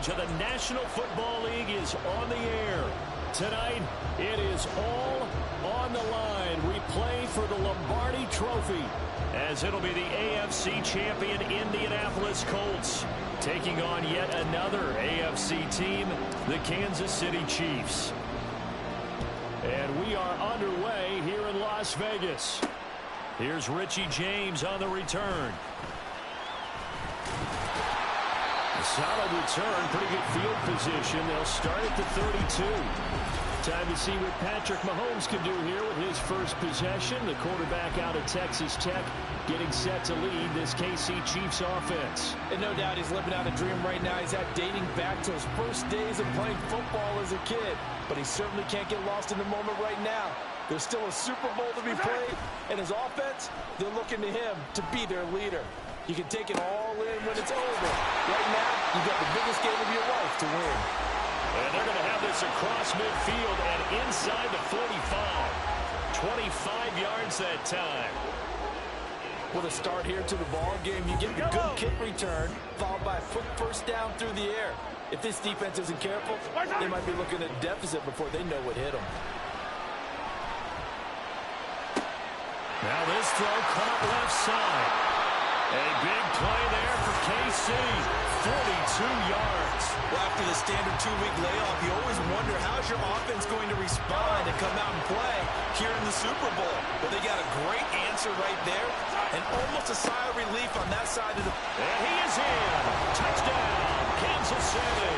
coverage of the National Football League is on the air. Tonight, it is all on the line. We play for the Lombardi Trophy, as it'll be the AFC champion Indianapolis Colts taking on yet another AFC team, the Kansas City Chiefs. And we are underway here in Las Vegas. Here's Richie James on the return. A solid return, pretty good field position. They'll start at the 32. Time to see what Patrick Mahomes can do here with his first possession. The quarterback out of Texas Tech getting set to lead this KC Chiefs offense. And no doubt he's living out a dream right now. He's dating back to his first days of playing football as a kid. But he certainly can't get lost in the moment right now. There's still a Super Bowl to be played, and his offense, they're looking to him to be their leader. You can take it all in when it's over. Right now, you've got the biggest game of your life to win. And they're going to have this across midfield and inside the 45. 25 yards that time. With a start here to the ball game, you get a good kick return, followed by a quick first down through the air. If this defense isn't careful, they might be looking at a deficit before they know what hit them. Now this throw caught left side. A big play there for KC. 42 yards. Well, after the standard two-week layoff, you always wonder how's your offense going to respond and come out and play here in the Super Bowl. Well, they got a great answer right there, and almost a sigh of relief on that side of the... And he is in. Touchdown, Kansas City.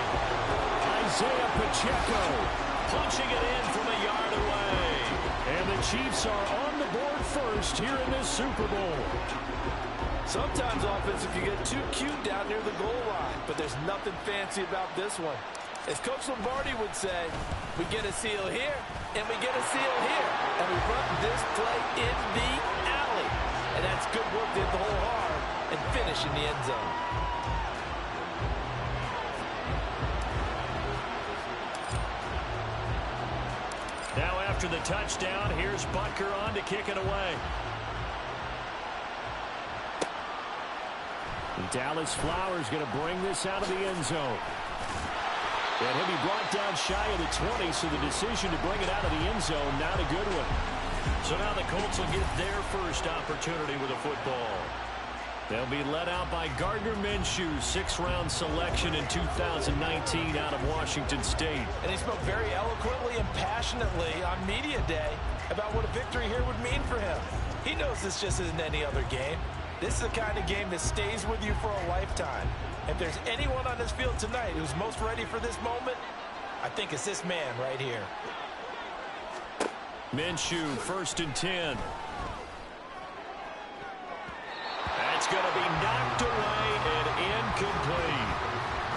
Isaiah Pacheco punching it in from a yard away. And the Chiefs are on the board first here in this Super Bowl. Sometimes offense, if you get too cute down near the goal line, but there's nothing fancy about this one. As Coach Lombardi would say, we get a seal here, and we get a seal here. And we run this play in the alley. And that's good work to hit the hole hard and finish in the end zone. Now after the touchdown, here's Butker on to kick it away. Dallas Flowers going to bring this out of the end zone. And he'll be brought down shy of the 20, so the decision to bring it out of the end zone, not a good one. So now the Colts will get their first opportunity with a football. They'll be led out by Gardner Minshew, 6th-round selection in 2019 out of Washington State. And he spoke very eloquently and passionately on Media Day about what a victory here would mean for him. He knows this just isn't any other game. This is the kind of game that stays with you for a lifetime. If there's anyone on this field tonight who's most ready for this moment, I think it's this man right here. Minshew, 1st and 10. That's going to be knocked away and incomplete.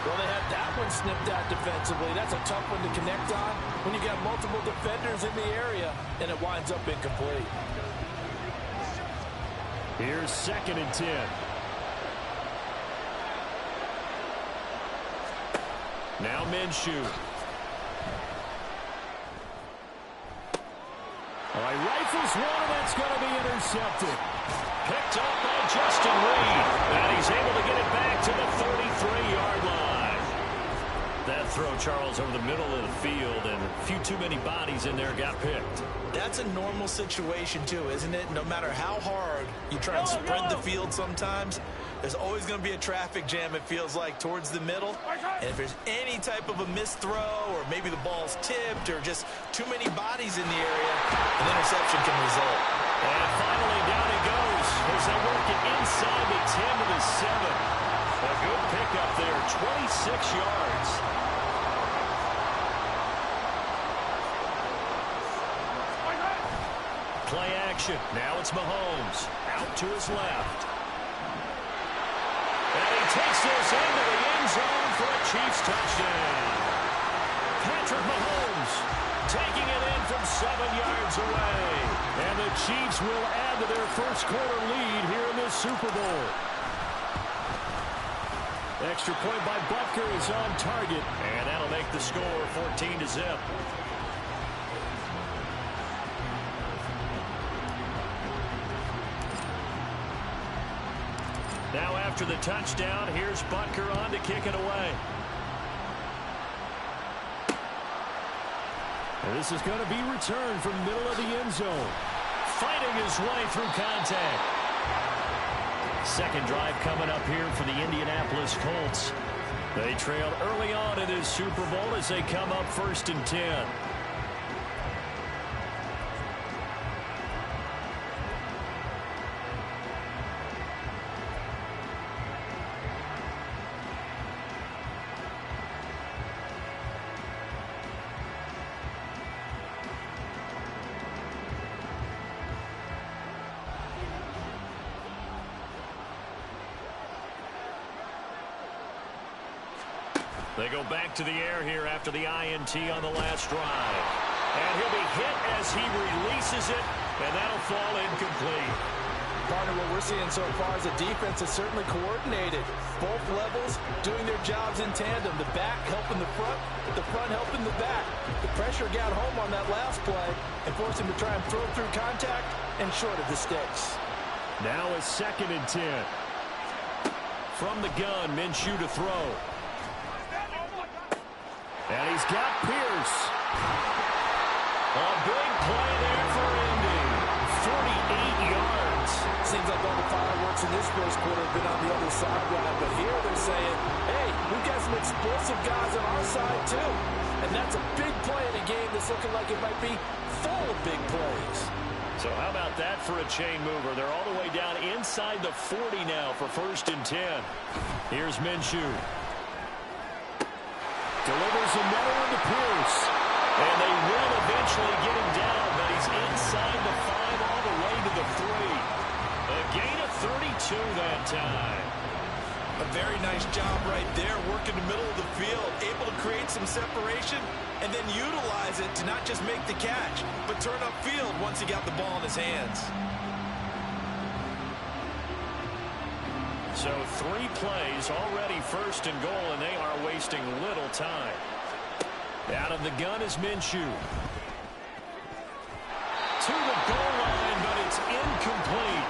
Well, they had that one snipped out defensively. That's a tough one to connect on when you got multiple defenders in the area, and it winds up incomplete. Here's 2nd and 10. Now Minshew. All right, rifles one, and that's going to be intercepted. Picked up by Justin Reed. And he's able to get it back to the 33-yard line. That throw, Charles, over the middle of the field, and a few too many bodies in there got picked. That's a normal situation, too, isn't it? No matter how hard you try and spread the field sometimes, there's always going to be a traffic jam, it feels like, towards the middle. And if there's any type of a missed throw, or maybe the ball's tipped, or just too many bodies in the area, an interception can result. And finally, down it goes as they work it inside the 10 to the 7. A good pickup there, 26 yards. Play action. Now it's Mahomes. Out to his left. And he takes this into the end zone for a Chiefs touchdown. Patrick Mahomes taking it in from 7 yards away. And the Chiefs will add to their first quarter lead here in this Super Bowl. Extra point by Butker is on target. And that'll make the score 14-0. Now after the touchdown, here's Butker on to kick it away. And this is going to be returned from the middle of the end zone. Fighting his way through contact. Second drive coming up here for the Indianapolis Colts. They trailed early on in this Super Bowl as they come up 1st and 10. They go back to the air here after the INT on the last drive. And he'll be hit as he releases it, and that'll fall incomplete. Partner, what we're seeing so far is the defense is certainly coordinated. Both levels doing their jobs in tandem. The back helping the front helping the back. The pressure got home on that last play and forced him to try and throw through contact and short of the sticks. Now a 2nd and 10. From the gun, Minshew to throw. And he's got Pierce. A big play there for Indy. 48 yards. Seems like all the fireworks in this first quarter have been on the other sideline. But here they're saying, hey, we've got some explosive guys on our side too. And that's a big play in a game that's looking like it might be full of big plays. So how about that for a chain mover? They're all the way down inside the 40 now for 1st and 10. Here's Minshew. Delivers another one to Pierce. And they will eventually get him down, but he's inside the 5 all the way to the 3. A gain of 32 that time. A very nice job right there, working the middle of the field, able to create some separation, and then utilize it to not just make the catch, but turn upfield once he got the ball in his hands. So 3 plays already 1st and goal, and they are wasting little time. Out of the gun is Minshew. To the goal line, but it's incomplete.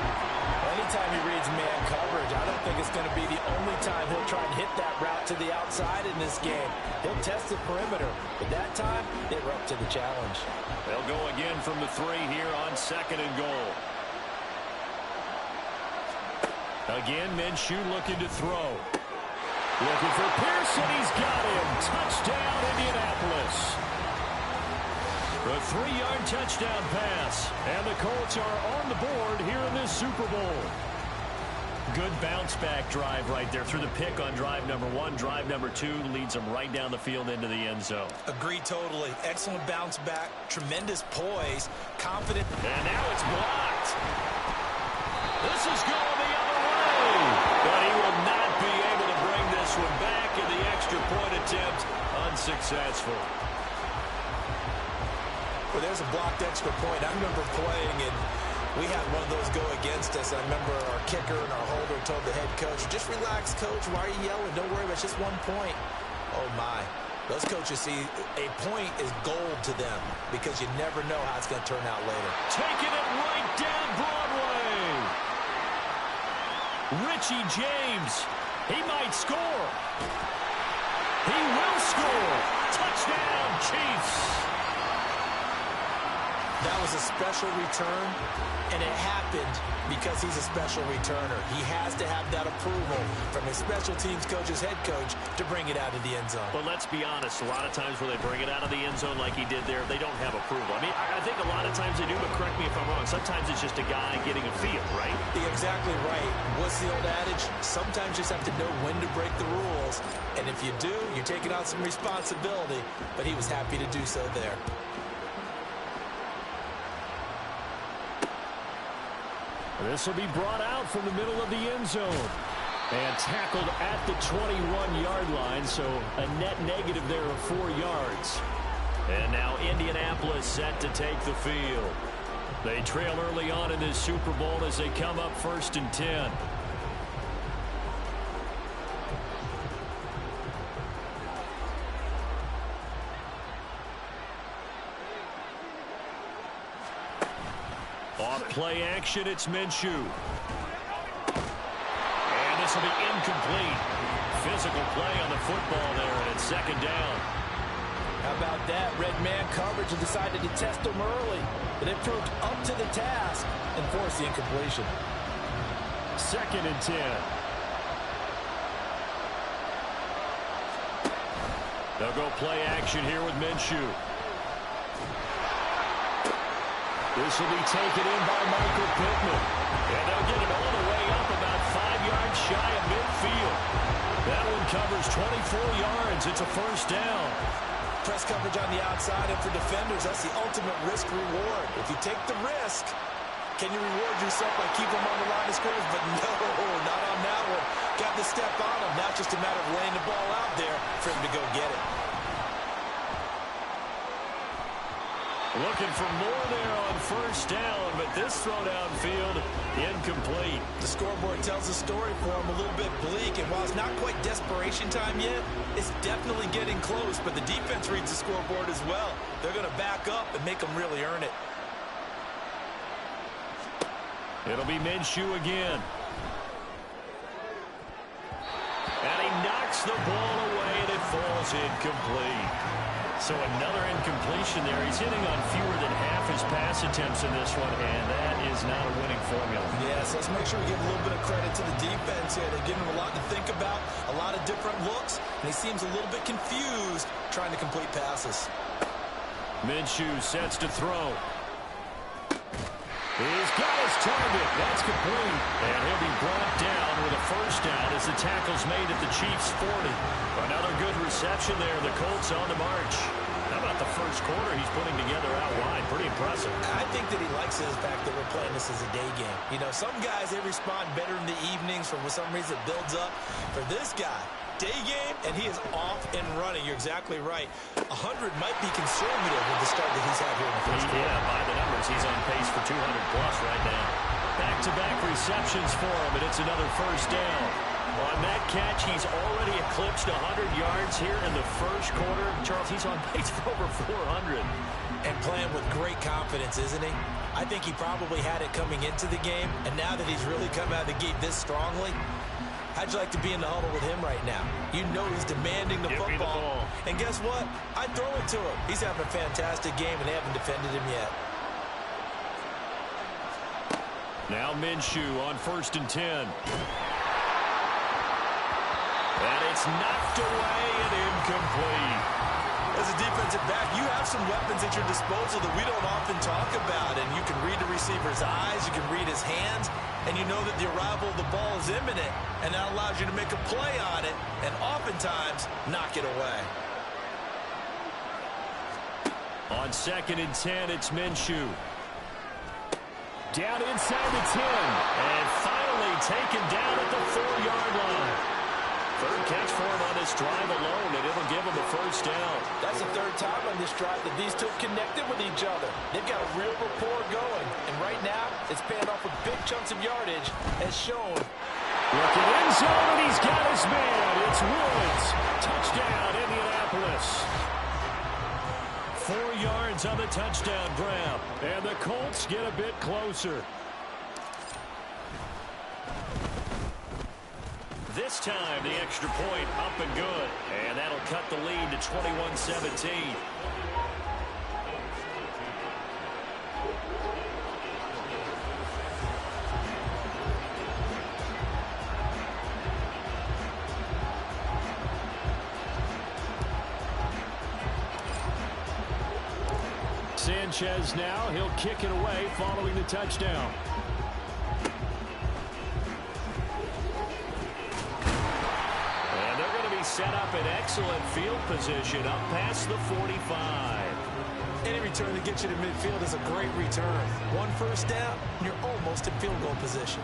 Anytime he reads man coverage, I don't think it's going to be the only time he'll try and hit that route to the outside in this game. He'll test the perimeter, but that time, they were up to the challenge. They'll go again from the 3 here on 2nd and goal. Again, Minshew looking to throw. Looking for Pierce, and he's got him. Touchdown, Indianapolis. A 3-yard touchdown pass. And the Colts are on the board here in this Super Bowl. Good bounce-back drive right there through the pick on drive number 1. Drive number 2 leads them right down the field into the end zone. Agree totally. Excellent bounce back. Tremendous poise. Confident. And now it's blocked. This is going the other way. But he will not be able to bring this one back, and the extra point attempt unsuccessful. Well, there's a blocked extra point. I remember playing, and we had one of those go against us. I remember our kicker and our holder told the head coach, just relax, coach. Why are you yelling? Don't worry about it. It's just 1 point. Oh, my. Those coaches see a point is gold to them because you never know how it's going to turn out later. Taking it right down Broadway. Richie James. He might score. He will score. Touchdown, Chiefs. That was a special return, and it happened because he's a special returner. He has to have that approval from his special teams coach's head coach to bring it out of the end zone. But let's be honest, a lot of times when they bring it out of the end zone like he did there, they don't have approval. I mean, I think a lot of times they do, but correct me if I'm wrong. Sometimes it's just a guy getting a feel, right? You're exactly right. What's the old adage? Sometimes you just have to know when to break the rules. And if you do, you're taking on some responsibility. But he was happy to do so there. This will be brought out from the middle of the end zone. And tackled at the 21-yard line, so a net negative there of 4 yards. And now Indianapolis set to take the field. They trail early on in this Super Bowl as they come up 1st and 10. Off play action, it's Minshew. And this will be incomplete. Physical play on the football there, and it's 2nd down. How about that? Red man coverage and decided to test him early. But it proved up to the task and forced the incompletion. 2nd and 10. They'll go play action here with Minshew. This will be taken in by Michael Pittman. And they'll get it all the way up about 5 yards shy of midfield. That one covers 24 yards. It's a first down. Press coverage on the outside, and for defenders, that's the ultimate risk-reward. If you take the risk, can you reward yourself by keeping them on the line of scrimmage? But no, not on that one. Got the step on him. Now just a matter of laying the ball out there for him to go get it. Looking for more there on first down, but this throw downfield incomplete. The scoreboard tells the story for him, a little bit bleak, and while it's not quite desperation time yet, it's definitely getting close, but the defense reads the scoreboard as well. They're going to back up and make them really earn it. It'll be Minshew again. And he knocks the ball away, and it falls incomplete. So another incompletion there. He's hitting on fewer than half his pass attempts in this one, and that is not a winning formula. Yeah, so let's make sure we give a little bit of credit to the defense here. They're giving him a lot to think about, a lot of different looks, and he seems a little bit confused trying to complete passes. Minshew sets to throw. He's got his target. That's complete. And he'll be brought down with a first down as the tackle's made at the Chiefs' 40. Another good reception there. The Colts on the march. How about the first quarter he's putting together out wide? Pretty impressive. I think that he likes the fact that we're playing this as a day game. You know, some guys, they respond better in the evenings. For some reason, it builds up. For this guy, day game, and he is off and running. You're exactly right. 100 might be conservative with the start that he's had here in the first quarter. Yeah, by the numbers, he's on pace for 200-plus right now. Back-to-back receptions for him, and it's another first down. On that catch, he's already eclipsed 100 yards here in the first quarter. Charles, he's on pace for over 400. And playing with great confidence, isn't he? I think he probably had it coming into the game, and now that he's really come out of the gate this strongly, how'd you like to be in the huddle with him right now? You know he's demanding the football. And guess what? I'd throw it to him. He's having a fantastic game, and they haven't defended him yet. Now Minshew on 1st and 10. And it's knocked away and incomplete. As a defensive back, you have some weapons at your disposal that we don't often talk about. And you can read the receiver's eyes, you can read his hands, and you know that the arrival of the ball is imminent. And that allows you to make a play on it and oftentimes knock it away. On 2nd and 10, it's Minshew. Down inside the 10. And finally taken down at the 4-yard line. Third catch for him on this drive alone, and it'll give him a first down. That's the third time on this drive that these two connected with each other. They've got a real rapport going. And right now, it's paying off with big chunks of yardage, as shown. Looking end zone, and he's got his man. It's Woods. Touchdown, Indianapolis. 4 yards on the touchdown grab. And the Colts get a bit closer. This time, the extra point up and good. And that'll cut the lead to 21-17. Sanchez now, he'll kick it away following the touchdown. And they're going to be set up in excellent field position up past the 45. Any return that gets you to midfield is a great return. One first down, you're almost in field goal position.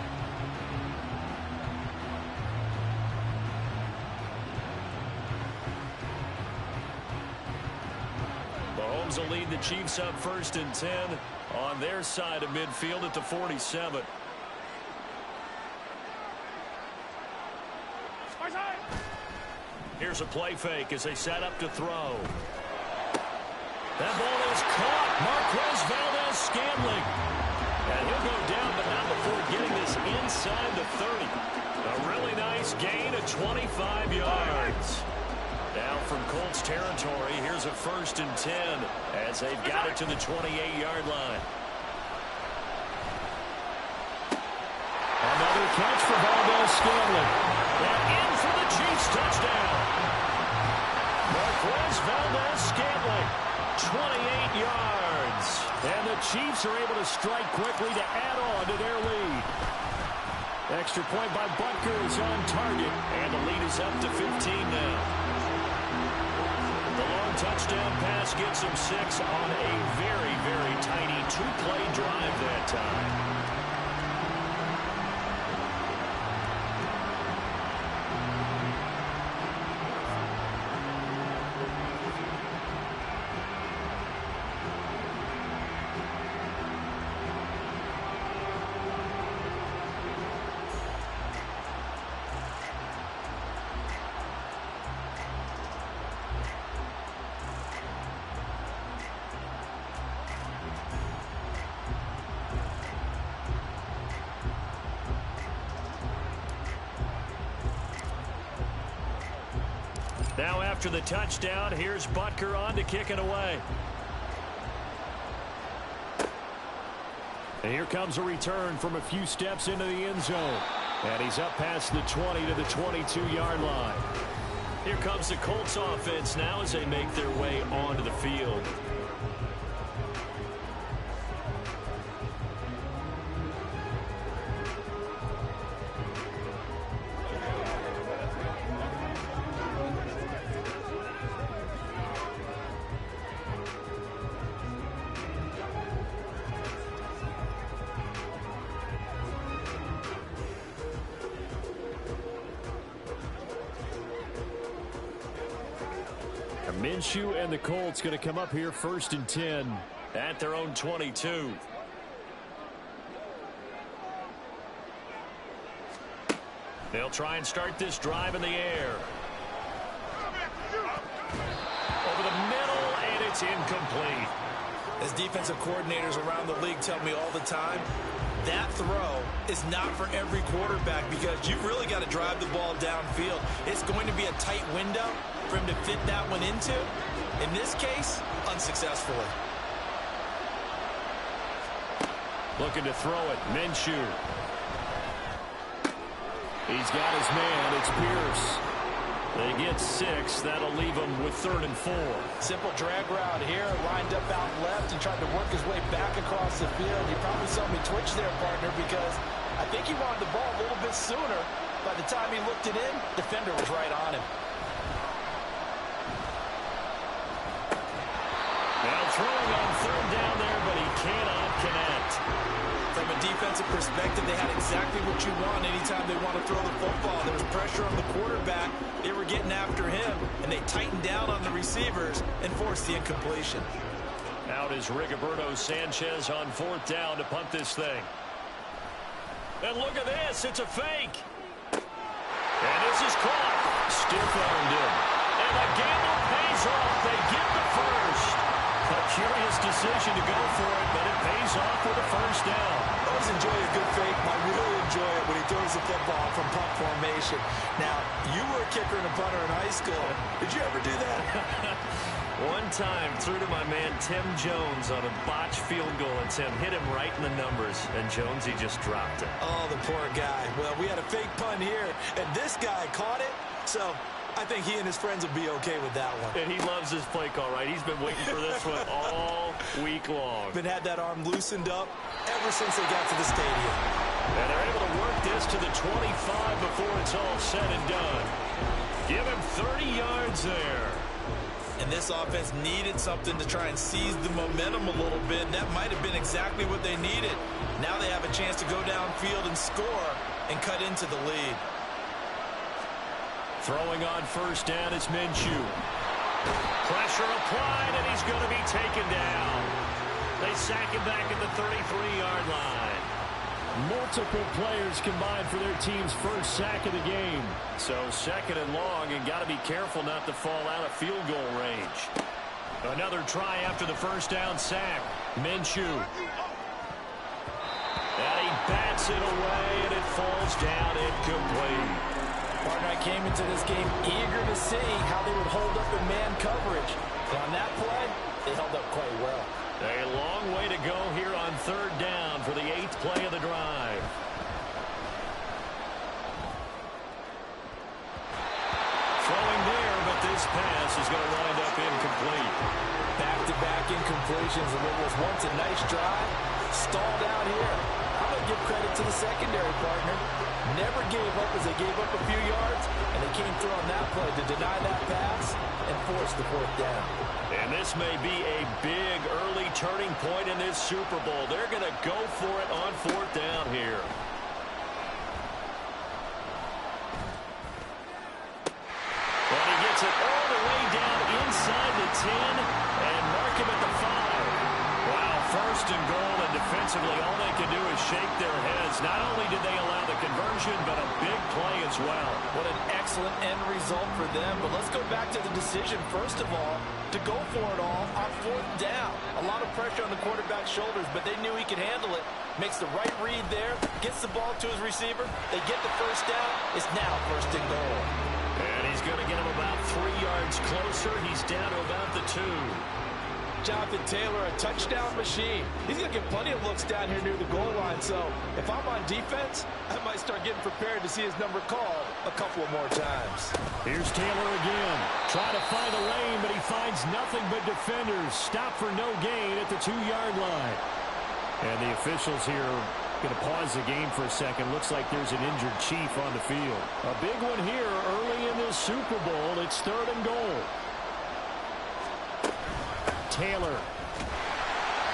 Mahomes will lead the Chiefs up 1st and 10 on their side of midfield at the 47. Here's a play fake as they set up to throw. That ball is caught. Marquez Valdes-Scantling. And he'll go down, but not before getting this inside the 30. A really nice gain of 25 yards. Now from Colts territory, here's a 1st and 10 as they've got it to the 28-yard line. Another catch for Valdez-Scantling. And in for the Chiefs touchdown. Marquez Valdez-Scantling, 28 yards. And the Chiefs are able to strike quickly to add on to their lead. Extra point by Butker is on target. And the lead is up to 15 now. The long touchdown pass gets him 6 on a very, very tiny 2-play drive that time. Now after the touchdown, here's Butker on to kick it away. And here comes a return from a few steps into the end zone. And he's up past the 20 to the 22-yard line. Here comes the Colts offense now as they make their way onto the field. Minshew and the Colts going to come up here 1st and 10 at their own 22. They'll try and start this drive in the air. Over the middle, and it's incomplete. As defensive coordinators around the league tell me all the time, that throw is not for every quarterback because you've really got to drive the ball downfield. It's going to be a tight window for him to fit that one into. In this case, unsuccessfully. Looking to throw it, Minshew. He's got his man, it's Pierce. They get 6. That'll leave him with 3rd and 4. Simple drag route here, lined up out left and tried to work his way back across the field. You probably saw me twitch there, partner, because I think he wanted the ball a little bit sooner. By the time he looked it in, defender was right on him. Now throwing on 3rd down there, but he cannot connect. From a defensive perspective, they had exactly what you want anytime they want to throw the football. There was pressure on the quarterback. They were getting after him, and they tightened down on the receivers and forced the incompletion. Out is Rigoberto Sanchez on 4th down to punt this thing. And look at this. It's a fake. And this is caught. Stiff-armed him. And the gamble pays off. They get the first. A curious decision to go for it, but it pays off with a 1st down. I always enjoy a good fake. I really enjoy it when he throws the football from punt formation. Now, you were a kicker and a punter in high school. Did you ever do that? One time, threw to my man Tim Jones on a botched field goal, and Tim hit him right in the numbers, and Jones, he just dropped it. Oh, the poor guy. Well, we had a fake punt here, and this guy caught it, so I think he and his friends will be okay with that one. And he loves his play call, right? He's been waiting for this one all week long. Been had that arm loosened up ever since they got to the stadium. And they're able to work this to the 25 before it's all said and done. Give him 30 yards there. And this offense needed something to try and seize the momentum a little bit, and that might have been exactly what they needed. Now they have a chance to go downfield and score and cut into the lead. Throwing on 1st down is Minshew. Pressure applied, and he's going to be taken down. They sack him back at the 33-yard line. Multiple players combined for their team's 1st sack of the game. So 2nd and long, and got to be careful not to fall out of field goal range. Another try after the 1st down sack. Minshew. And he bats it away, and it falls down incomplete. Partner, I came into this game eager to see how they would hold up in man coverage. And on that play, they held up quite well. A long way to go here on third down for the 8th play of the drive. Throwing there, but this pass is going to wind up incomplete. Back-to-back incompletions, and what was once a nice drive stalled out here. I'm going to give credit to the secondary, partner. Never gave up as they gave up a few yards, and they came through on that play to deny that pass and force the 4th down. And this may be a big early turning point in this Super Bowl. They're going to go for it on 4th down here. And he gets it all the way down inside the 10 and mark him at the 5. Wow, 1st and goal, and defensively all they can do is shake their heads. Not only did they allow the conversion, but a big play as well. What an excellent end result for them. But let's go back to the decision, first of all, to go for it all on 4th down. A lot of pressure on the quarterback's shoulders, but they knew he could handle it. Makes the right read there, gets the ball to his receiver. They get the 1st down. It's now 1st and goal. And he's going to get him about 3 yards closer. He's down to about the 2. Jonathan Taylor, a touchdown machine. He's going to get plenty of looks down here near the goal line. So if I'm on defense, I might start getting prepared to see his number called a couple of more times. Here's Taylor again. Trying to find a lane, but he finds nothing but defenders. Stop for no gain at the 2-yard line. And the officials here going to pause the game for a second. Looks like there's an injured Chief on the field. A big one here early in this Super Bowl. It's 3rd and goal. Taylor.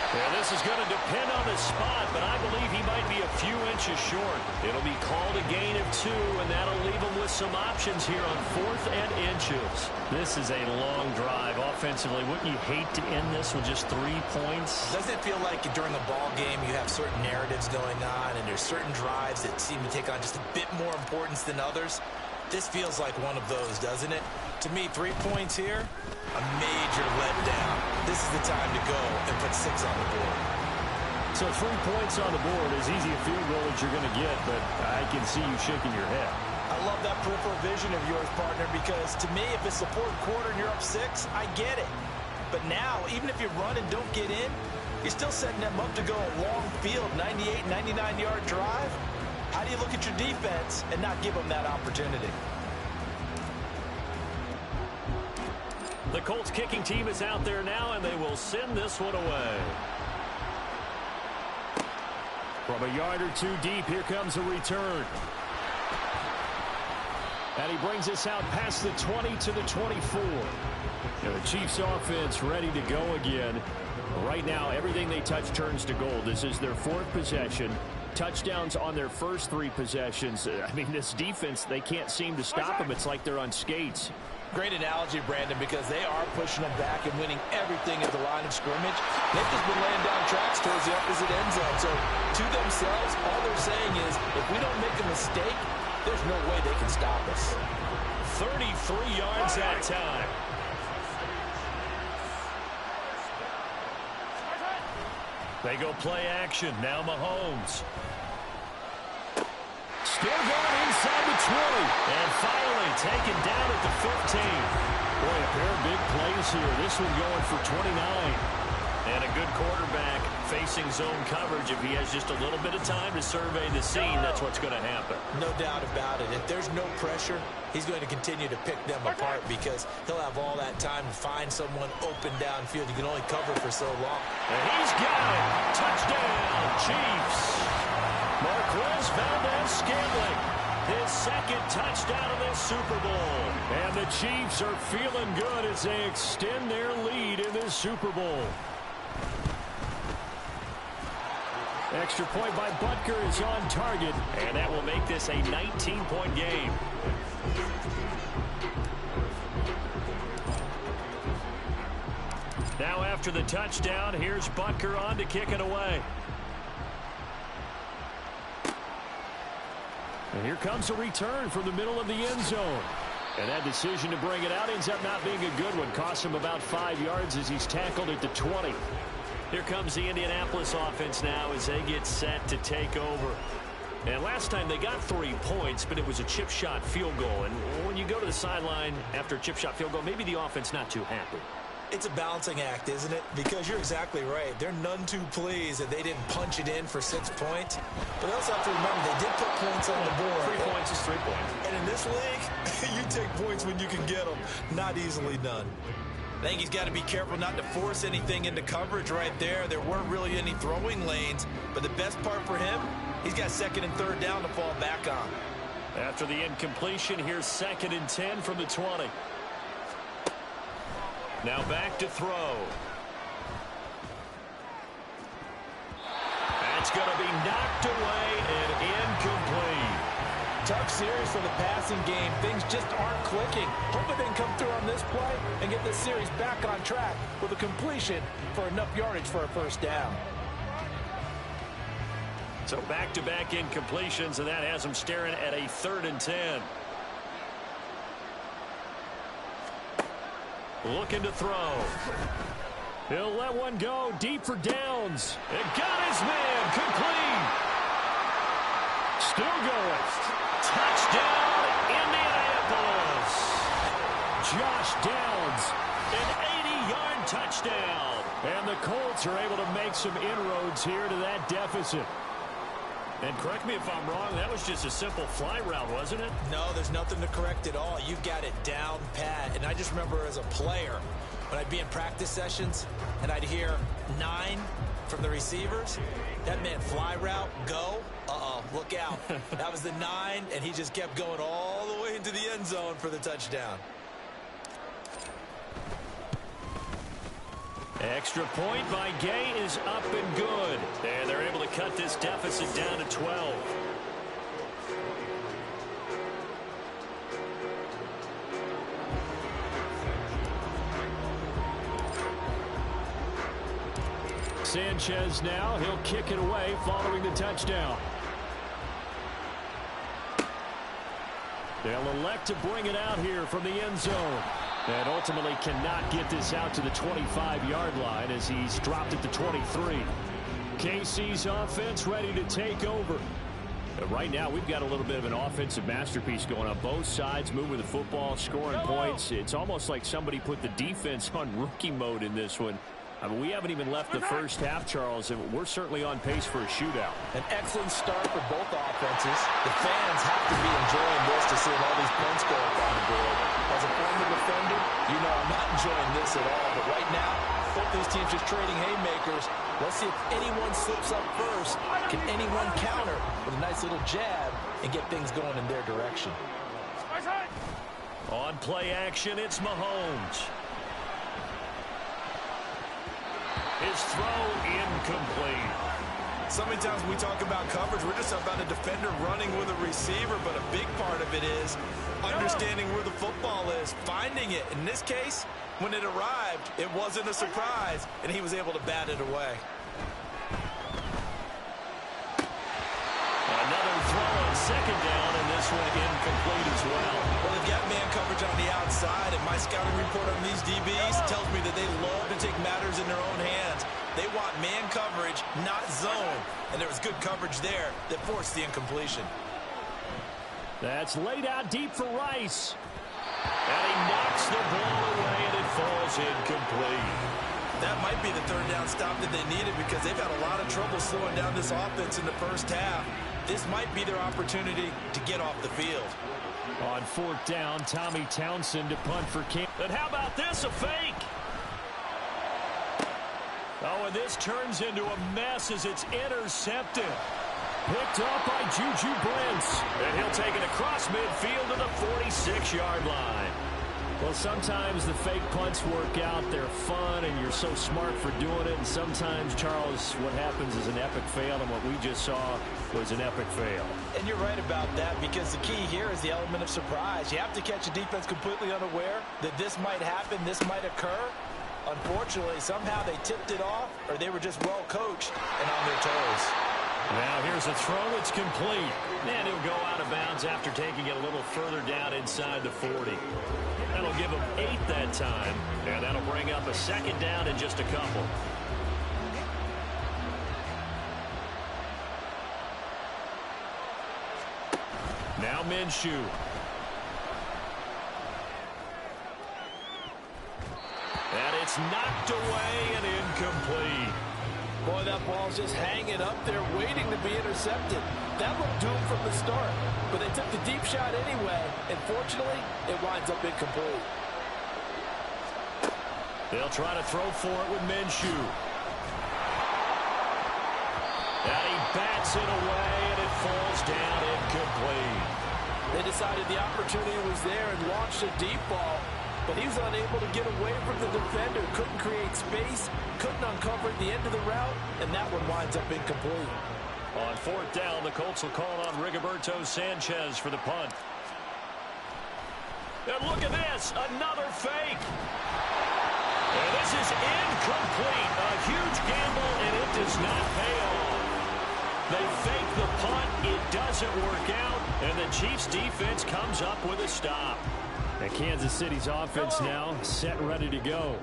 Yeah, this is going to depend on the spot, but I believe he might be a few inches short. It'll be called a gain of 2, and that'll leave him with some options here on 4th and inches. This is a long drive offensively. Wouldn't you hate to end this with just 3 points? Doesn't it feel like during a ball game you have certain narratives going on, and there's certain drives that seem to take on just a bit more importance than others? This feels like one of those, doesn't it? To me, 3 points here, a major letdown. This is the time to go and put 6 on the board. So 3 points on the board, as easy a field goal as you're going to get, but I can see you shaking your head. I love that peripheral vision of yours, partner, because to me, if it's the 4th quarter and you're up 6, I get it. But now, even if you run and don't get in, you're still setting them up to go a long field, 98, 99-yard drive. How do you look at your defense and not give them that opportunity? The Colts kicking team is out there now, and they will send this one away. From a yard or 2 deep, here comes a return. And he brings us out past the 20 to the 24. And the Chiefs offense ready to go again. Right now, everything they touch turns to gold. This is their 4th possession. Touchdowns on their first 3 possessions. I mean, this defense, they can't seem to stop them. It's like they're on skates. Great analogy, Brandon, because they are pushing them back and winning everything at the line of scrimmage. They've just been laying down tracks towards the opposite end zone. So to themselves, all they're saying is, if we don't make a mistake, there's no way they can stop us. 33 yards that time. They go play action. Now Mahomes. Still going inside the 20. And finally taken down at the 15. Boy, a pair of big plays here. This one going for 29. And a good quarterback facing zone coverage. If he has just a little bit of time to survey the scene, that's what's going to happen. No doubt about it. If there's no pressure, he's going to continue to pick them apart because he'll have all that time to find someone open downfield. You can only cover for so long. And he's got it. Touchdown, Chiefs. Marquez Valdez-Scantling, his 2nd touchdown of this Super Bowl. And the Chiefs are feeling good as they extend their lead in this Super Bowl. Extra point by Butker is on target, and that will make this a 19-point game. Now after the touchdown, here's Butker on to kick it away. And here comes a return from the middle of the end zone. And that decision to bring it out ends up not being a good one. Costs him about 5 yards as he's tackled at the 20. Here comes the Indianapolis offense now as they get set to take over. And last time they got 3 points, but it was a chip shot field goal. And when you go to the sideline after a chip shot field goal, maybe the offense not too happy. It's a balancing act, isn't it? Because you're exactly right. They're none too pleased that they didn't punch it in for 6 points. But they also have to remember they did put points on the board. 3 points is 3 points. And in this league, you take points when you can get them. Not easily done. I think he's got to be careful not to force anything into coverage right there. There weren't really any throwing lanes. But the best part for him, he's got 2nd and 3rd down to fall back on. After the incompletion, here's 2nd and 10 from the 20. Now back to throw. That's going to be knocked away and incomplete. Tough series for the passing game. Things just aren't clicking. Hope they can come through on this play and get this series back on track with a completion for enough yardage for a 1st down. So back-to-back incompletions, and that has them staring at a 3rd and 10. Looking to throw. He'll let one go deep for downs. It got his man complete. Still going. Touchdown, Indianapolis. Josh Downs, an 80-yard touchdown. And the Colts are able to make some inroads here to that deficit. And correct me if I'm wrong, that was just a simple fly route, wasn't it? No, there's nothing to correct at all. You've got it down pat. And I just remember as a player, when I'd be in practice sessions and I'd hear 9 from the receivers, that meant fly route, go. Uh-oh, look out. That was the 9, and he just kept going all the way into the end zone for the touchdown. Extra point by Gay is up and good. And they're able to cut this deficit down to 12. Sanchez now, he'll kick it away following the touchdown. They'll elect to bring it out here from the end zone. And ultimately cannot get this out to the 25-yard line as he's dropped at the 23. KC's offense ready to take over. Right now, we've got a little bit of an offensive masterpiece going on both sides, moving the football, scoring points. It's almost like somebody put the defense on rookie mode in this one. I mean, we haven't even left the first half, Charles, and we're certainly on pace for a shootout. An excellent start for both offenses. The fans have to be enjoying this to see all these points go up on the board. As a former defender, you know I'm not enjoying this at all. But right now, both these teams just trading haymakers. Let's see if anyone slips up first. Can anyone counter with a nice little jab and get things going in their direction? On play action, it's Mahomes. His throw incomplete. So many times when we talk about coverage, we're just about a defender running with a receiver, but a big part of it is understanding where the football is, finding it. In this case, when it arrived, it wasn't a surprise, and he was able to bat it away. Another throw on 2nd down, and this one incomplete as well. Well, they've got man coverage on the outside, and my scouting report on these DBs tells me that they love to take matters in their own hands. They want man coverage, not zone. And there was good coverage there that forced the incompletion. That's laid out deep for Rice. And he knocks the ball away, and it falls incomplete. That might be the 3rd down stop that they needed because they've had a lot of trouble slowing down this offense in the first half. This might be their opportunity to get off the field. On 4th down, Tommy Townsend to punt for King. But how about this, a fake? Oh, and this turns into a mess as it's intercepted. Picked up by Juju Brents. And he'll take it across midfield to the 46-yard line. Well, sometimes the fake punts work out. They're fun, and you're so smart for doing it. And sometimes, Charles, what happens is an epic fail, and what we just saw was an epic fail. And you're right about that because the key here is the element of surprise. You have to catch a defense completely unaware that this might happen, this might occur. Unfortunately, somehow they tipped it off, or they were just well coached and on their toes. Now here's a throw. It's complete. And he'll go out of bounds after taking it a little further down inside the 40. That'll give him 8 that time. And that'll bring up a 2nd down in just a couple. Minshew. And it's knocked away and incomplete. Boy, that ball's just hanging up there waiting to be intercepted. That looked doomed from the start, but they took the deep shot anyway, and fortunately, it winds up incomplete. They'll try to throw for it with Minshew. And he bats it away, and it falls down incomplete. They decided the opportunity was there and launched a deep ball, but he was unable to get away from the defender, couldn't create space, couldn't uncover at the end of the route, and that one winds up incomplete. On fourth down, the Colts will call on Rigoberto Sanchez for the punt. And look at this, another fake. And this is incomplete. A huge gamble, and it does not pay off. They fake the punt, it doesn't work out, and the Chiefs' defense comes up with a stop. And Kansas City's offense now set and ready to go.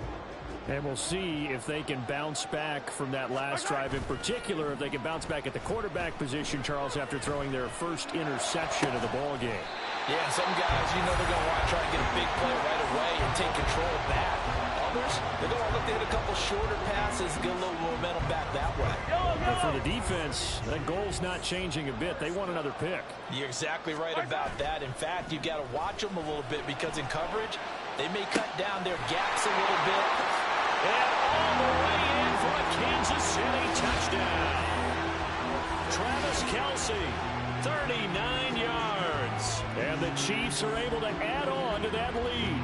And we'll see if they can bounce back from that last drive. In particular, if they can bounce back at the quarterback position, Charles, after throwing their first interception of the ball game. Yeah, some guys, you know they're going to want to try to get a big play right away and take control back. Others, they're going to look to hit a couple shorter passes, get a little momentum back that way. And for the defense, that goal's not changing a bit. They want another pick. You're exactly right about that. In fact, you've got to watch them a little bit because in coverage, they may cut down their gaps a little bit. And all the way in for a Kansas City touchdown. Travis Kelce, 39 yards. And the Chiefs are able to add on to that lead.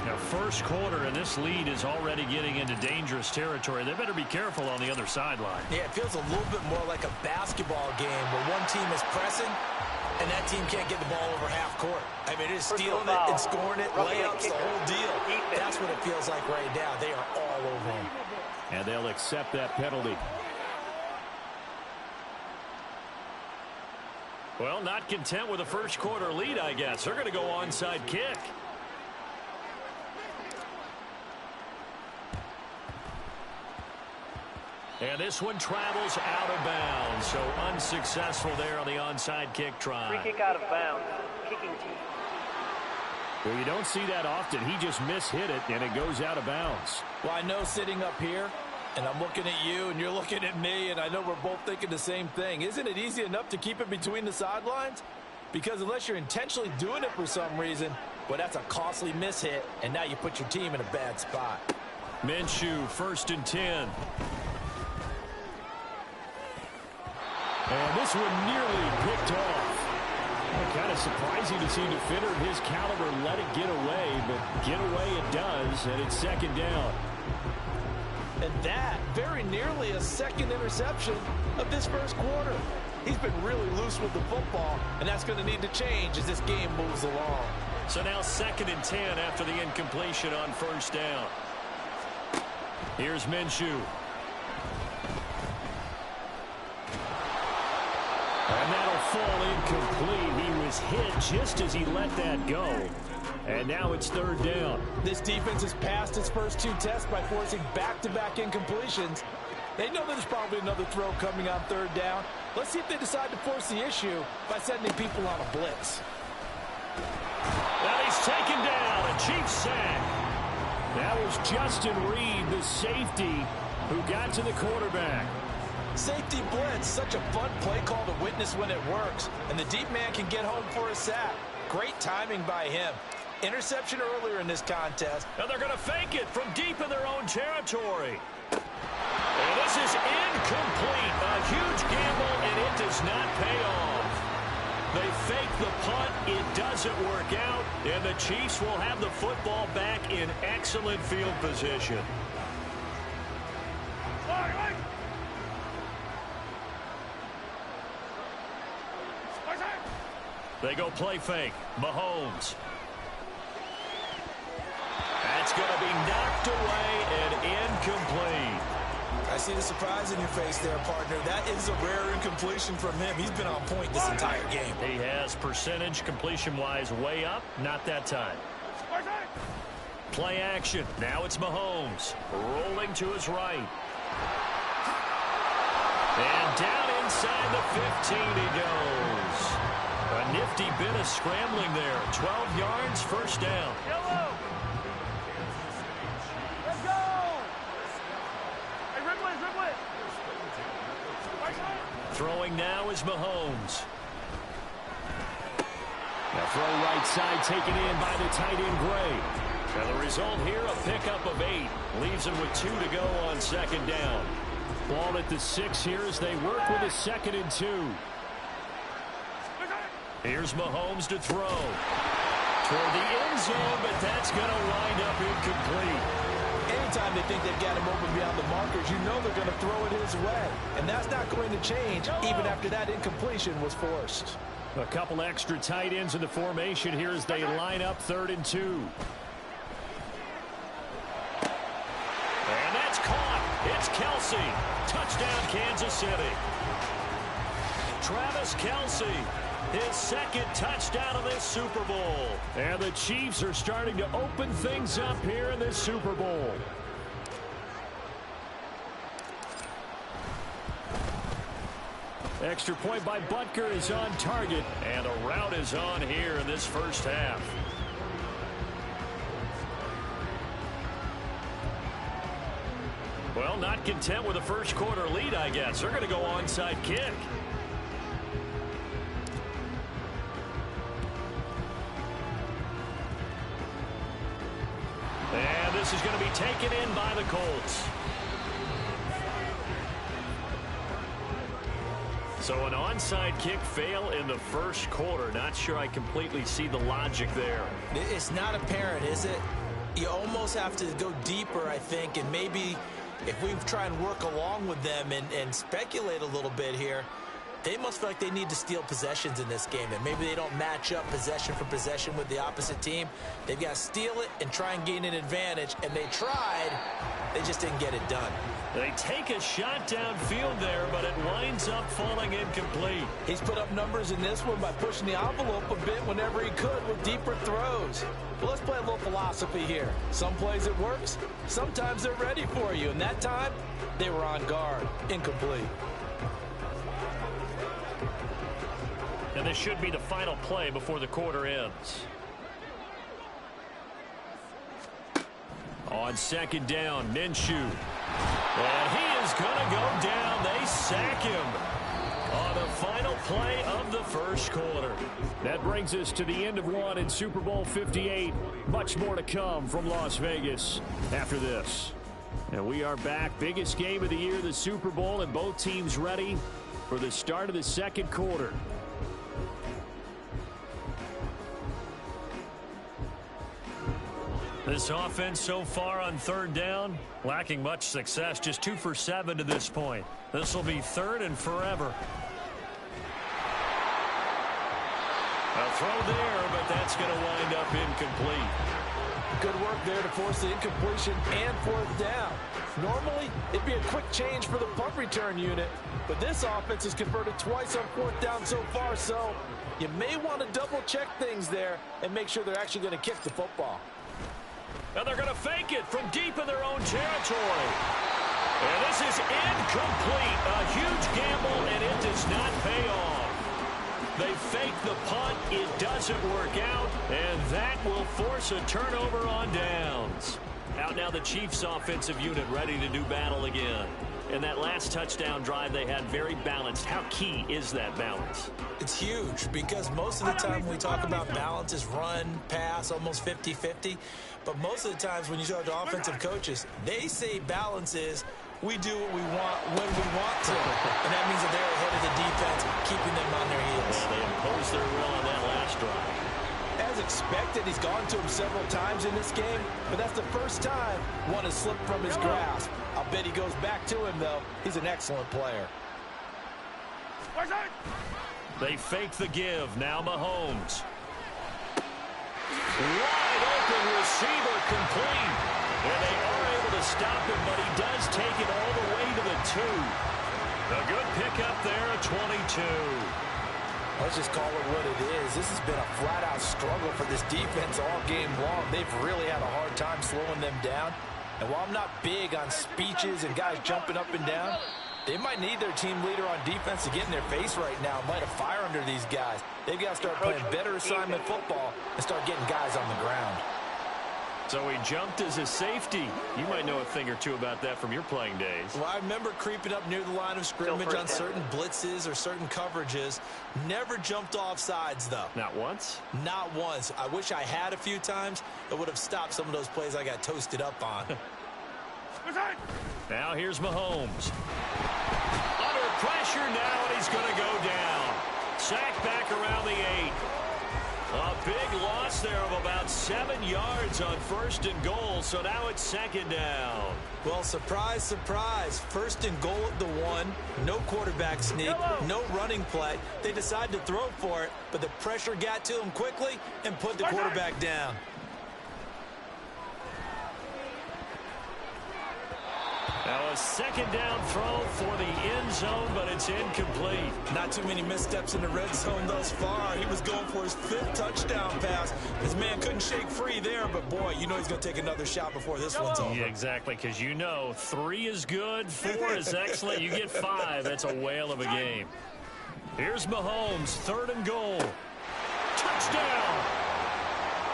Now, first quarter, and this lead is already getting into dangerous territory. They better be careful on the other sideline. Yeah, it feels a little bit more like a basketball game where one team is pressing and that team can't get the ball over half court. I mean, it is stealing it and scoring it, layups, the whole deal. That's what it feels like right now. They are all over him. And they'll accept that penalty. Well, not content with a first quarter lead, I guess. They're going to go onside kick. And this one travels out of bounds, so unsuccessful there on the onside kick try. Free kick out of bounds, kicking team. Well, you don't see that often. He just mishit it, and it goes out of bounds. Well, I know sitting up here, and I'm looking at you, and you're looking at me, and I know we're both thinking the same thing. Isn't it easy enough to keep it between the sidelines? Because unless you're intentionally doing it for some reason, well, that's a costly mishit, and now you put your team in a bad spot. Minshew, 1st and 10. And this one nearly picked off. Kind of surprising to see a defender of his caliber let it get away, but get away it does, and it's 2nd down. And that very nearly a second interception of this first quarter. He's been really loose with the football, and that's going to need to change as this game moves along. So now 2nd and 10 after the incompletion on 1st down. Here's Minshew. And that'll fall incomplete. He was hit just as he let that go. And now it's 3rd down. This defense has passed its first 2 tests by forcing back-to-back incompletions. They know there's probably another throw coming on 3rd down. Let's see if they decide to force the issue by sending people on a blitz. Now he's taken down. A Chiefs sack. That was Justin Reed, the safety, who got to the quarterback. Safety blitz, such a fun play call to witness when it works. And the deep man can get home for a sack. Great timing by him. Interception earlier in this contest. Now they're going to fake it from deep in their own territory. And this is incomplete. A huge gamble, and it does not pay off. They fake the punt. It doesn't work out. And the Chiefs will have the football back in excellent field position. They go play fake. Mahomes. That's going to be knocked away and incomplete. I see the surprise in your face there, partner. That is a rare incompletion from him. He's been on point this entire game. He has percentage completion-wise way up. Not that time. Play action. Now it's Mahomes. Rolling to his right. And down Inside the 15 he goes. A nifty bit of scrambling there. 12 yards, first down. Yellow. Let's go. Hey, Ridley. Throwing now is Mahomes. A throw right side taken in by the tight end Gray. And the result here, a pickup of 8. Leaves him with 2 to go on second down. Ball at the 6 here as they work with a 2nd and 2. Here's Mahomes to throw. Toward the end zone, but that's going to wind up incomplete. Anytime they think they've got him open beyond the markers, you know they're going to throw it his way. And that's not going to change even after that incompletion was forced. A couple extra tight ends in the formation here as they line up 3rd and 2. And that's caught. It's Kelsey. Touchdown, Kansas City. Travis Kelsey, his 2nd touchdown of this Super Bowl. And the Chiefs are starting to open things up here in this Super Bowl. Extra point by Butker is on target, and a route is on here in this first half. Well, not content with a first quarter lead, I guess. They're going to go onside kick. And this is going to be taken in by the Colts. So an onside kick fail in the first quarter. Not sure I completely see the logic there. It's not apparent, is it? You almost have to go deeper, I think, and maybe if we try and work along with them and speculate a little bit here, they must feel like they need to steal possessions in this game, and maybe they don't match up possession for possession with the opposite team. They've got to steal it and try and gain an advantage, and they tried. They just didn't get it done. They take a shot downfield there, but it winds up falling incomplete. He's put up numbers in this one by pushing the envelope a bit whenever he could with deeper throws. Well, let's play a little philosophy here. Some plays it works. Sometimes they're ready for you, and that time they were on guard. Incomplete. And this should be the final play before the quarter ends. On second down, Minshew. And he is going to go down. They sack him on the final play of the first quarter. That brings us to the end of one in Super Bowl 58. Much more to come from Las Vegas after this. And we are back. Biggest game of the year, the Super Bowl, and both teams ready for the start of the second quarter. This offense so far on third down, lacking much success. Just 2 for 7 to this point. This will be 3rd and forever. A throw there, but that's going to wind up incomplete. Good work there to force the incompletion and 4th down. Normally, it'd be a quick change for the punt return unit, but this offense has converted twice on 4th down so far, so you may want to double-check things there and make sure they're actually going to kick the football. And they're going to fake it from deep in their own territory. And this is incomplete. A huge gamble, and it does not pay off. They fake the punt. It doesn't work out, and that will force a turnover on downs. Out now the Chiefs' offensive unit ready to do battle again. And that last touchdown drive they had very balanced. How key is that balance? It's huge because most of the time when we talk about balance is run, pass, almost 50-50. But most of the times when you talk to offensive coaches, they say balance is we do what we want when we want to. And that means that they're ahead of the defense, keeping them on their heels. Yeah, they imposed their will on that last drive. As expected, he's gone to him several times in this game, but that's the first time one has slipped from his grasp. I'll bet he goes back to him, though. He's an excellent player. They fake the give. Now Mahomes. Wide open receiver complete. And they are able to stop him, but he does take it all the way to the 2. A good pickup there at 22. Let's just call it what it is. This has been a flat-out struggle for this defense all game long. They've really had a hard time slowing them down. And while I'm not big on speeches and guys jumping up and down, They might need their team leader on defense to get in their face right now and light a fire under these guys. They've got to start playing better assignment football and start getting guys on the ground. So he jumped as a safety. You might know a thing or two about that from your playing days. Well, I remember creeping up near the line of scrimmage on certain blitzes or certain coverages. Never jumped off sides, though. Not once? Not once. I wish I had a few times. It would have stopped some of those plays I got toasted up on. Now here's Mahomes. Under pressure now, and he's going to go down. Sacked back around the 8. A big loss there of about 7 yards on 1st and goal, so now it's 2nd down. Well, surprise, surprise. 1st and goal at the 1. No quarterback sneak, no running play. They decided to throw for it, but the pressure got to them quickly and put the quarterback down. Now a 2nd down throw for the end zone, but it's incomplete. Not too many missteps in the red zone thus far. He was going for his 5th touchdown pass. His man couldn't shake free there, but boy, you know he's going to take another shot before this one's over. Yeah, exactly, because you know 3 is good, 4 is excellent. You get 5. That's a whale of a game. Here's Mahomes, 3rd and goal. Touchdown!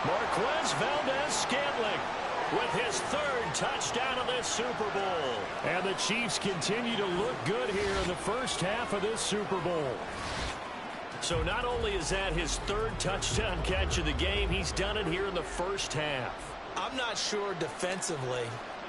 Marquez Valdez-Scantling with his 3rd touchdown of this Super Bowl. And the Chiefs continue to look good here in the first half of this Super Bowl. So not only is that his 3rd touchdown catch of the game, he's done it here in the first half. I'm not sure defensively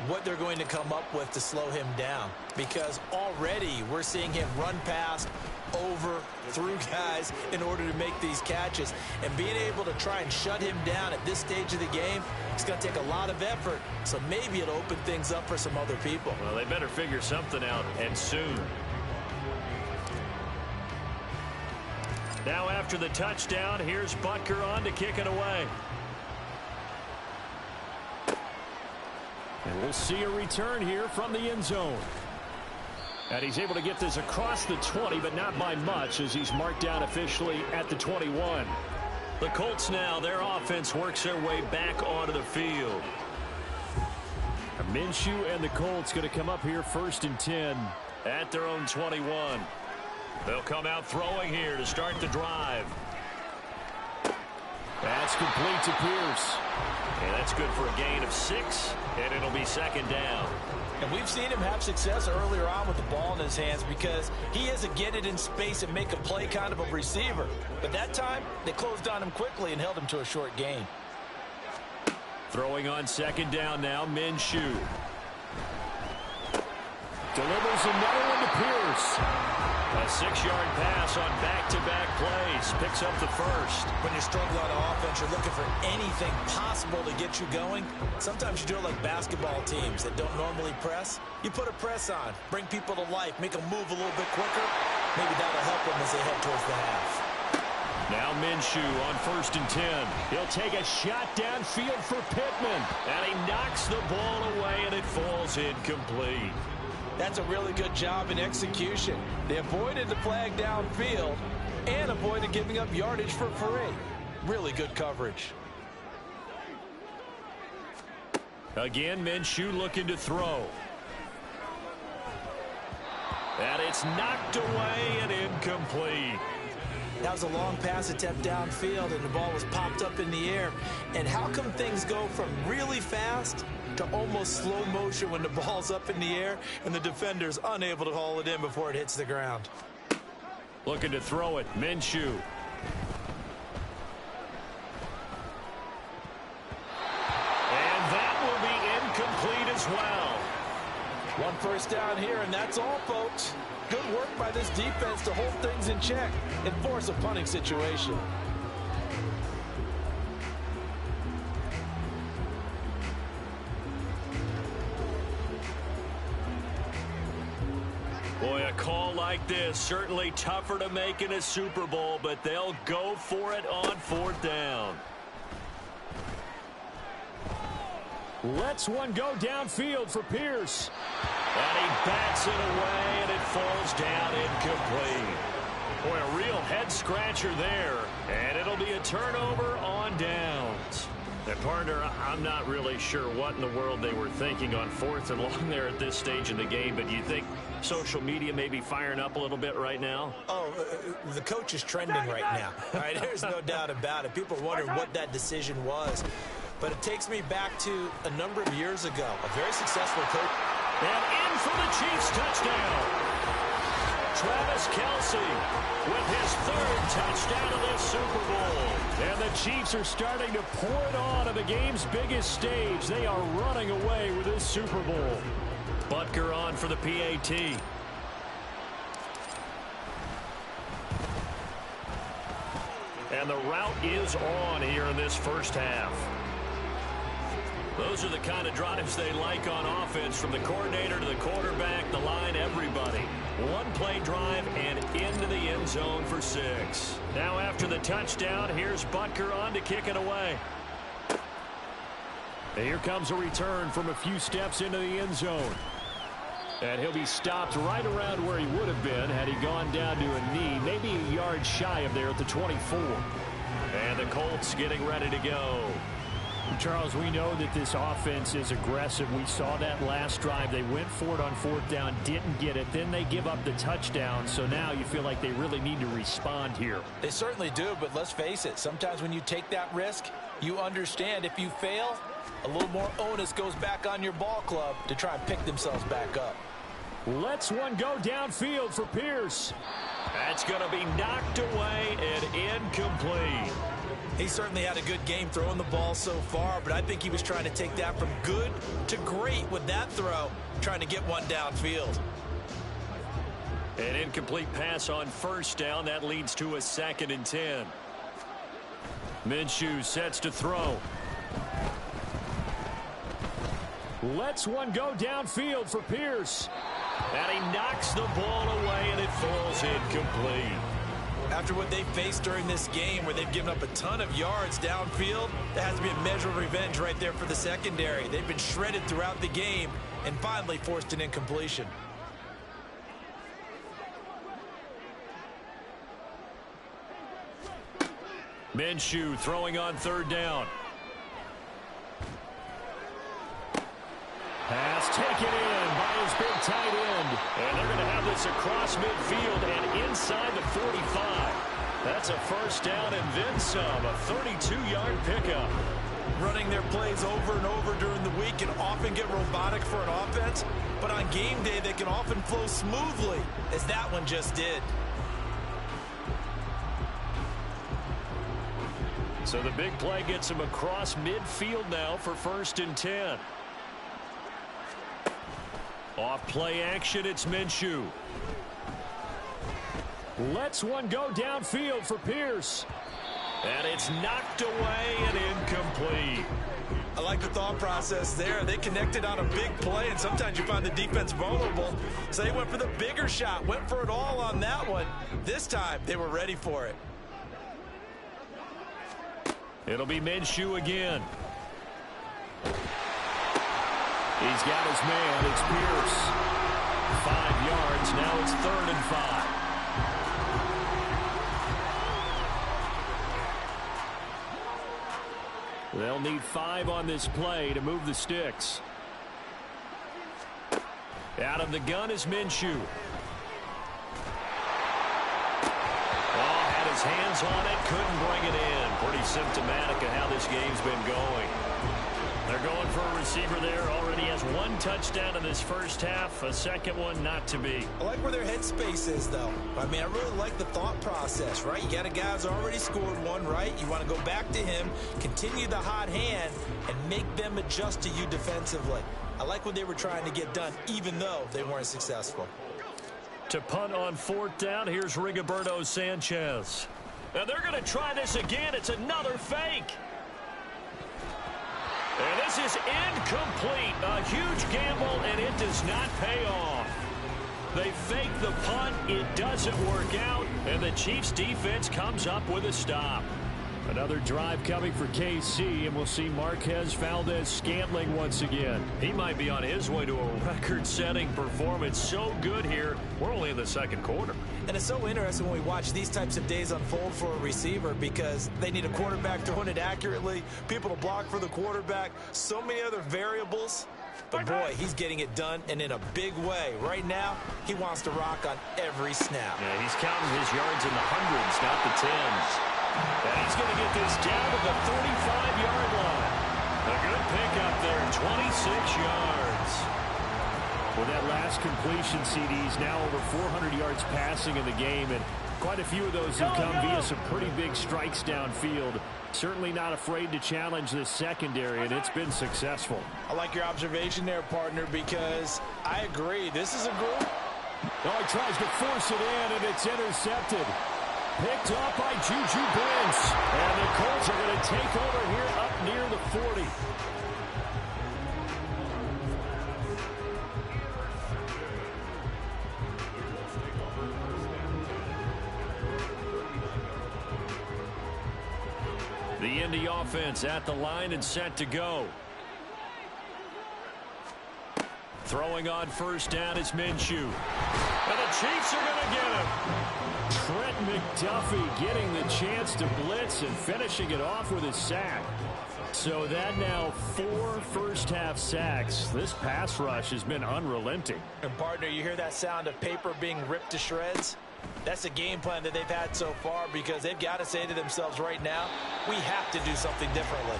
what they're going to come up with to slow him down, because already we're seeing him run past, over, through guys in order to make these catches. And being able to try and shut him down at this stage of the game, it's going to take a lot of effort. So maybe it'll open things up for some other people. Well, they better figure something out, and soon. Now after the touchdown, here's Butker on to kick it away. And we'll see a return here from the end zone. And he's able to get this across the 20, but not by much, as he's marked down officially at the 21. The Colts now, their offense works their way back onto the field. Minshew and the Colts going to come up here 1st and 10 at their own 21. They'll come out throwing here to start the drive. That's complete to Pierce. And that's good for a gain of 6, and it'll be 2nd down. And we've seen him have success earlier on with the ball in his hands because he is a get it in space and make a play kind of a receiver. But that time, they closed on him quickly and held him to a short gain. Throwing on 2nd down now, Minshew. Delivers another one to Pierce. A 6-yard pass on back-to-back plays. Picks up the 1st. When you're struggling on offense, you're looking for anything possible to get you going. Sometimes you do it like basketball teams that don't normally press. You put a press on, bring people to life, make them move a little bit quicker. Maybe that'll help them as they head towards the half. Now Minshew on 1st and 10. He'll take a shot downfield for Pittman. And he knocks the ball away, and it falls incomplete. That's a really good job in execution. They avoided the flag downfield and avoided giving up yardage for free. Really good coverage. Again, Minshew looking to throw. And it's knocked away and incomplete. That was a long pass attempt downfield, and the ball was popped up in the air. And how come things go from really fast to almost slow motion when the ball's up in the air and the defender's unable to haul it in before it hits the ground? Looking to throw it, Minshew. And that will be incomplete as well. 1 first down here, and that's all, folks. Good work by this defense to hold things in check and force a punting situation. Boy, a call like this, certainly tougher to make in a Super Bowl, but they'll go for it on 4th down. Lets one go downfield for Pierce. And he bats it away, and it falls down incomplete. Boy, a real head-scratcher there, and it'll be a turnover on downs. And partner, I'm not really sure what in the world they were thinking on 4th and long there at this stage in the game, but do you think social media may be firing up a little bit right now? Oh, the coach is trending right now. All right, there's no doubt about it. People are wondering what that decision was. But it takes me back to a number of years ago, a very successful coach. And in for the Chiefs touchdown. Travis Kelce with his 3rd touchdown of this Super Bowl. And the Chiefs are starting to pour it on the game's biggest stage. They are running away with this Super Bowl. Butker on for the PAT. And the route is on here in this first half. Those are the kind of drives they like on offense, from the coordinator to the quarterback, the line, everybody. One-play drive and into the end zone for 6. Now after the touchdown, here's Butker on to kick it away. And here comes a return from a few steps into the end zone. And he'll be stopped right around where he would have been had he gone down to a knee, maybe a yard shy of there at the 24. And the Colts getting ready to go. Charles, we know that this offense is aggressive. We saw that last drive. They went for it on 4th down, didn't get it. Then they give up the touchdown. So now you feel like they really need to respond here. They certainly do, but let's face it. Sometimes when you take that risk, you understand if you fail, a little more onus goes back on your ball club to try and pick themselves back up. Let's one go downfield for Pierce. That's going to be knocked away and incomplete. He certainly had a good game throwing the ball so far, but I think he was trying to take that from good to great with that throw, trying to get one downfield. An incomplete pass on 1st down. That leads to a 2nd and 10. Minshew sets to throw. Let's one go downfield for Pierce. And he knocks the ball away, and it falls incomplete. After what they faced during this game, where they've given up a ton of yards downfield, there has to be a measure of revenge right there for the secondary. They've been shredded throughout the game and finally forced an incompletion. Minshew throwing on 3rd down. Pass taken in by his big tight end. And they're going to have this across midfield and inside the 45. That's a 1st down and then some, a 32-yard pickup. Running their plays over and over during the week can often get robotic for an offense, but on game day they can often flow smoothly, as that one just did. So the big play gets him across midfield now for 1st and 10. Off play action, it's Minshew. Let's one go downfield for Pierce. And it's knocked away and incomplete. I like the thought process there. They connected on a big play, and sometimes you find the defense vulnerable. So they went for the bigger shot, went for it all on that one. This time, they were ready for it. It'll be Minshew again. He's got his man. It's Pierce. 5 yards. Now it's 3rd and 5. They'll need 5 on this play to move the sticks. Out of the gun is Minshew. Had his hands on it, couldn't bring it in. Pretty symptomatic of how this game's been going. They're going for a receiver there. Already has 1 touchdown in this first half. A 2nd one not to be. I like where their headspace is, though. I mean, I really like the thought process, right? You got a guy who's already scored 1, right? You want to go back to him, continue the hot hand, and make them adjust to you defensively. I like what they were trying to get done, even though they weren't successful. To punt on 4th down, here's Rigoberto Sanchez. Now they're going to try this again. It's another fake. And this is incomplete. A huge gamble, and it does not pay off. They fake the punt. It doesn't work out, and the Chiefs defense comes up with a stop. Another drive coming for KC, and we'll see Marquez Valdez-Scantling once again. He might be on his way to a record-setting performance. So good here. We're only in the second quarter. And it's so interesting when we watch these types of days unfold for a receiver because they need a quarterback throwing it accurately, people to block for the quarterback, so many other variables. But, boy, he's getting it done, and in a big way. Right now, he wants to rock on every snap. Yeah, he's counting his yards in the hundreds, not the tens. And he's going to get this down to the 35-yard line. A good pickup there, 26 yards. With that last completion, CD's now over 400 yards passing in the game, and quite a few of those have come via some pretty big strikes downfield. Certainly not afraid to challenge this secondary, and it's been successful. I like your observation there, partner, because I agree. This is a group. Oh, he tries to force it in, and it's intercepted. Picked off by Juju Brents. And the Colts are going to take over here up near the 40. The Indy offense at the line and set to go. Throwing on first down is Minshew. And the Chiefs are going to get him. Trent McDuffie getting the chance to blitz and finishing it off with a sack. So that now 4 first-half sacks. This pass rush has been unrelenting. And, partner, you hear that sound of paper being ripped to shreds? That's the game plan that they've had so far because they've got to say to themselves right now, we have to do something differently.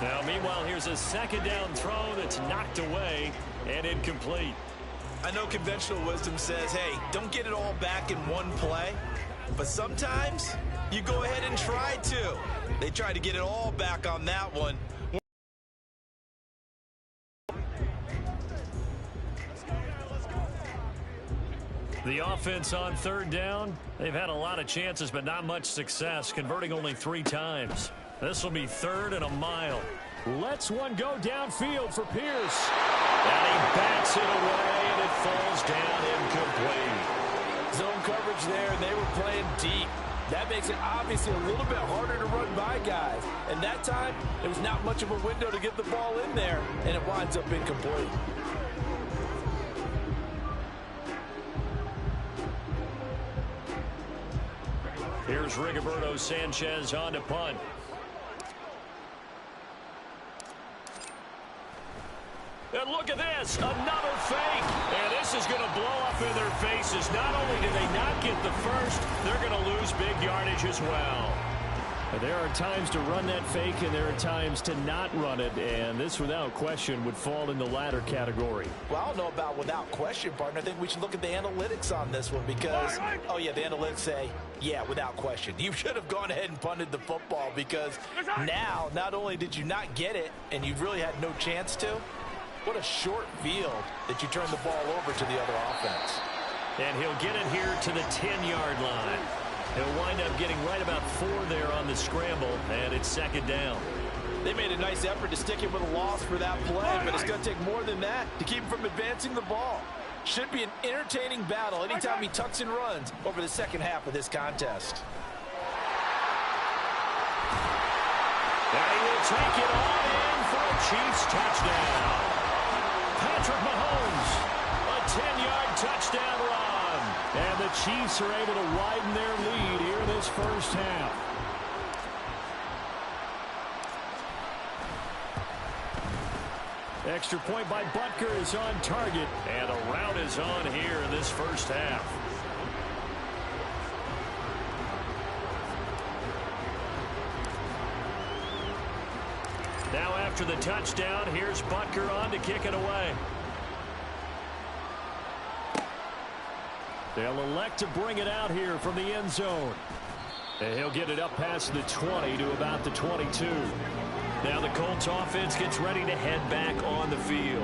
Now, meanwhile, here's a second down throw that's knocked away and incomplete. I know conventional wisdom says, hey, don't get it all back in one play. But sometimes you go ahead and try to. They tried to get it all back on that one. The offense on third down, they've had a lot of chances, but not much success, converting only 3 times. This will be 3rd and a mile. Lets one go downfield for Pierce. And he bats it away, and it falls down incomplete. Zone coverage there, and they were playing deep. That makes it obviously a little bit harder to run by guys. And that time, there was not much of a window to get the ball in there, and it winds up incomplete. Here's Rigoberto Sanchez on to punt. And look at this, another fake. And this is going to blow up in their faces. Not only did they not get the first, they're going to lose big yardage as well. There are times to run that fake, and there are times to not run it, and this, without question, would fall in the latter category. Well, I don't know about without question, partner. I think we should look at the analytics on this one because, oh, yeah, the analytics say, yeah, without question. You should have gone ahead and punted the football because now, not only did you not get it, and you really had no chance to, what a short field that you turn the ball over to the other offense. And he'll get it here to the 10-yard line. He'll wind up getting right about 4 there on the scramble, and it's 2nd down. They made a nice effort to stick him with a loss for that play, but it's going to take more than that to keep him from advancing the ball. Should be an entertaining battle anytime he tucks and runs over the second half of this contest. And he will take it on in for a Chiefs touchdown. Patrick Mahomes, a 10-yard touchdown run. And the Chiefs are able to widen their lead here in this first half. Extra point by Butker is on target. And a rout is on here in this first half. Now after the touchdown, here's Butker on to kick it away. They'll elect to bring it out here from the end zone. And he'll get it up past the 20 to about the 22. Now the Colts offense gets ready to head back on the field.